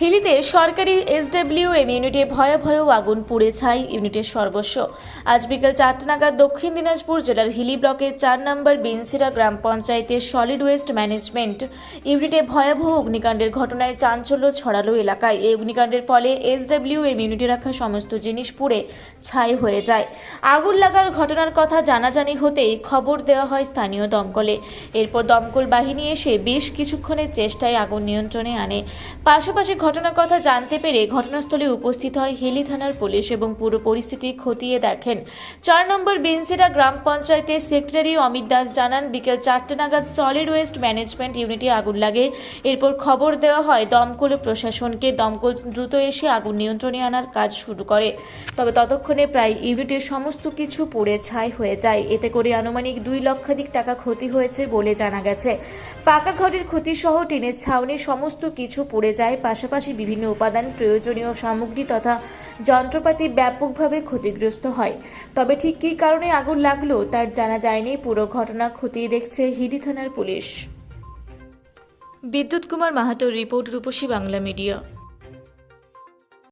হিলিতে সরকারি এসডব্লিউএম ইউনিটে ভয়াবহ আগুন পুড়ে ছাই ইউনিটের সর্বস্ব। আজ বিকেল 4টা নাগাদ দক্ষিণ দিনাজপুর জেলার হিলি ব্লকের 4 নম্বর বিনসিরা গ্রাম পঞ্চায়েতের সলিড ওয়েস্ট ম্যানেজমেন্ট ইউনিটে ভয়াবহ অগ্নিকাণ্ডের ঘটনায় চাঞ্চল্য ছড়ালো এলাকায়। এই অগ্নিকাণ্ডের ফলে এসডব্লিউএম ইউনিটে রাখা সমস্ত জিনিস পুড়ে ছাই হয়ে যায়। আগুন লাগার ঘটনার কথা জানাজানি হতেই খবর দেওয়া হয় স্থানীয় দমকলে। এরপর দমকল বাহিনী এসে বেশ কিছুক্ষণের চেষ্টায় আগুন নিয়ন্ত্রণে আনে। পাশাপাশি ঘটনার কথা জানতে পেরে ঘটনাস্থলে উপস্থিত হয় হিলি থানার পুলিশ এবং পুরো পরিস্থিতি খতিয়ে দেখেন। 4 নম্বর বিনসিরা গ্রাম পঞ্চায়েতের সেক্রেটারি অমিত দাস জানান, বিকেল 4টা নাগাদ সলিড ওয়েস্ট ম্যানেজমেন্ট ইউনিটে আগুন লাগে। এরপর খবর দেওয়া হয় দমকল প্রশাসনকে। দমকল দ্রুত এসে আগুন নিয়ন্ত্রণে আনার কাজ শুরু করে। তবে ততক্ষণে প্রায় ইউনিটের সমস্ত কিছু পুড়ে ছাই হয়ে যায়। এতে করে আনুমানিক 2 লক্ষাধিক টাকা ক্ষতি হয়েছে বলে জানা গেছে। পাকা ঘরের ক্ষতি সহ টিনের ছাউনি সমস্ত কিছু পুড়ে যায়। পাশাপাশি বিভিন্ন উপাদান, প্রয়োজনীয় সামগ্রী তথা যন্ত্রপাতি ব্যাপকভাবে ক্ষতিগ্রস্ত হয়। তবে ঠিক কী কারণে আগুন লাগলো তার জানা যায়নি। পুরো ঘটনা খতিয়ে দেখছে হিলি থানার পুলিশ। বিদ্যুৎ কুমার মাহাতোর রিপোর্ট, রূপসী বাংলা মিডিয়া।